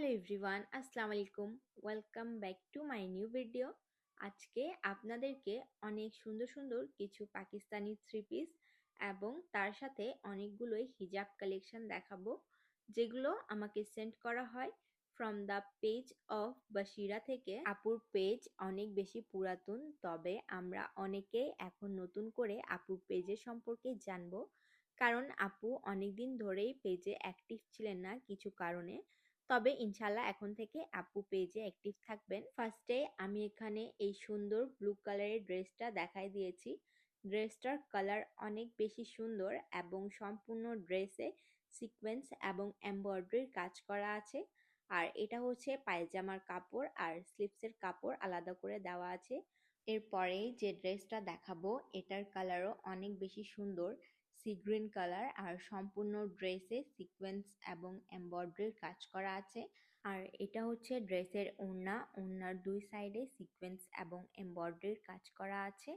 Everyone, আসসালামু আলাইকুম। Welcome back to my new video. আজকে আপনাদেরকে অনেক সুন্দর সুন্দর কিছু পাকিস্তানি থ্রি পিস এবং তার সাথে অনেকগুলোই হিজাব কালেকশন দেখাবো, যেগুলো আমাকে সেন্ড করা হয় ফ্রম দ্য পেজ অফ বাশিরা থেকে। আপুর পেজ অনেক বেশি পুরাতন, তবে আমরা অনেকেই এখন নতুন করে আপুর পেজের সম্পর্কে জানবো, কারণ আপু অনেকদিন ধরেই পেজে অ্যাক্টিভ ছিলেন না কিছু কারণে। তবে ইনশাল্লাহ এখন থেকে আপু পেজে অ্যাক্টিভ থাকবেন। ফার্স্টে আমি এখানে এই সুন্দর ব্লু কালারের ড্রেসটা দেখাই দিয়েছি। ড্রেসটার কালার অনেক বেশি সুন্দর এবং সম্পূর্ণ ড্রেসে সিকোয়েন্স এবং এমব্রয়ডারির কাজ করা আছে। আর এটা হচ্ছে পায়জামার কাপড় আর স্লিভসের কাপড় আলাদা করে দেওয়া আছে। এরপরে যে ড্রেসটা দেখাবো এটার কালারও অনেক বেশি সুন্দর, সি গ্রিন কালার, আর সম্পূর্ণ ড্রেসে সিকোয়েন্স এবং এমব্রয়ডারির কাজ করা আছে। আর এটা হচ্ছে ড্রেসের ওড়না, ওড়নার দুই সাইডে সিকোয়েন্স এবং এমব্রয়ডারির কাজ করা আছে।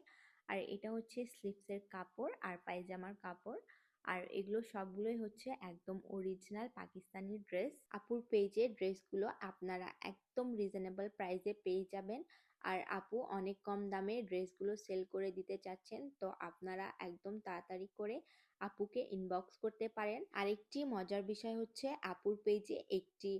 আর এটা হচ্ছে স্লিভসের কাপড় আর পায়জামার কাপড়। আর এগুলো সবগুলোই হচ্ছে একদম অরিজিনাল পাকিস্তানি ড্রেস। আপুর পেজে ড্রেসগুলো আপনারা একদম রিজনেবল প্রাইসে পেয়ে যাবেন। আর আপু অনেক কম দামে ড্রেসগুলো সেল করে দিতে চাচ্ছেন, তো আপনারা একদম তাড়াতাড়ি করে আপুকে ইনবক্স করতে পারেন। আরেকটি মজার বিষয় হচ্ছে আপুর পেজে একটি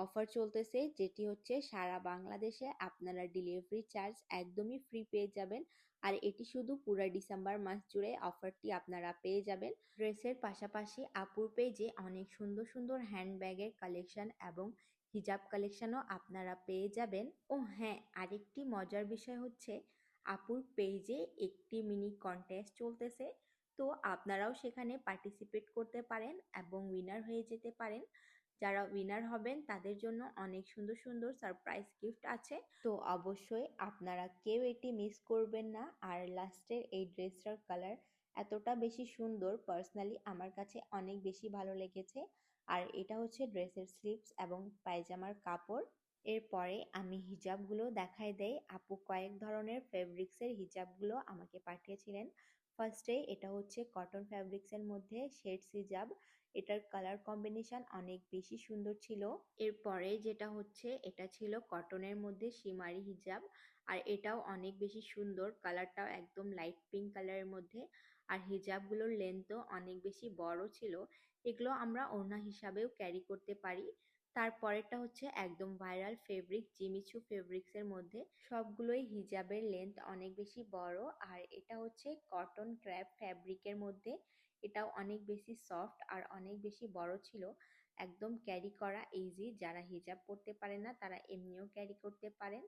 অফার চলতেছে, যেটি হচ্ছে সারা বাংলাদেশে আপনারা ডেলিভারি চার্জ একদমই ফ্রি পেয়ে যাবেন। আর এটি শুধু পুরো ডিসেম্বর মাস জুড়ে অফারটি আপনারা পেয়ে যাবেন। ড্রেসের পাশাপাশি আপুর পেজে অনেক সুন্দর সুন্দর হ্যান্ডব্যাগের কালেকশন এবং হিজাব কালেকশনও আপনারা পেয়ে যাবেন। ও হ্যাঁ, আরেকটি মজার বিষয় হচ্ছে আপুর পেজে একটি মিনি কন্টেস্ট চলতেছে, তো আপনারাও সেখানে পার্টিসিপেট করতে পারেন এবং উইনার হয়ে যেতে পারেন। যারা উইনার হবেন তাদের জন্য অনেক সুন্দর সুন্দর সারপ্রাইজ গিফট আছে, তো অবশ্যই আপনারা কেউ এটি মিস করবেন না। আর লাস্টের এই ড্রেসটার কালার এতটা বেশি সুন্দর, পার্সোনালি আমার কাছে অনেক বেশি ভালো লেগেছে। আর এটা হচ্ছে ড্রেসের স্লিভস এবং পায়জামার কাপড়। এরপরে আমি হিজাবগুলো দেখাই দেই। আপু কয়েক ধরনের ফেব্রিক্সের হিজাবগুলো আমাকে পাঠিয়েছিলেন। ফার্স্টে এটা হচ্ছে কটন ফ্যাব্রিক্সের মধ্যে শেডস হিজাব। এটার কালার কম্বিনেশন অনেক বেশি সুন্দর ছিল। এরপরে যেটা হচ্ছে এটা ছিল কটনের মধ্যে শিমারি হিজাব, আর এটাও অনেক বেশি সুন্দর, কালারটাও একদম লাইট পিঙ্ক কালারের মধ্যে। আর হিজাবগুলোর লেন্থও অনেক বেশি বড় ছিল, এগুলো আমরা ওড়না হিসাবেও ক্যারি করতে পারি। তারপরেরটা হচ্ছে একদম ভাইরাল ফেব্রিক জিমিচু ফেব্রিক্সের মধ্যে, সবগুলোই হিজাবের লেন্থ অনেক বেশি বড়। আর এটা হচ্ছে কটন ক্র্যাপ ফ্যাব্রিকের মধ্যে, এটাও অনেক বেশি সফট আর অনেক বেশি বড় ছিল, একদম ক্যারি করা ইজি। যারা হিজাব পরতে পারে না তারা এমনিও ক্যারি করতে পারেন।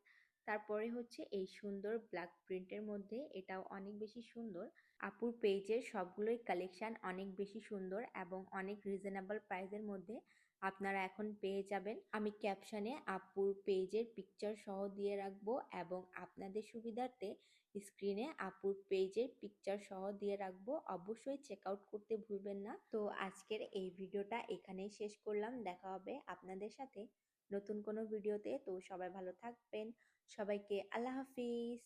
তারপরে হচ্ছে এই সুন্দর ব্ল্যাক প্রিন্টের মধ্যে, এটাও অনেক বেশি সুন্দর। আপুর পেজের সবগুলোই কালেকশন অনেক বেশি সুন্দর এবং অনেক রিজনেবল প্রাইসের মধ্যে আপনারা এখন পেয়ে যাবেন। আমি ক্যাপশনে আপুর পেজের পিকচার সহ দিয়ে রাখবো এবং আপনাদের সুবিধার্থে স্ক্রিনে আপুর পেজের পিকচার সহ দিয়ে রাখবো, অবশ্যই চেক আউট করতে ভুলবেন না। তো আজকের এই ভিডিওটা এখানেই শেষ করলাম, দেখা হবে আপনাদের সাথে নতুন কোনো ভিডিওতে। তো সবাই ভালো থাকবেন, সবাইকে আল্লাহ হাফিজ।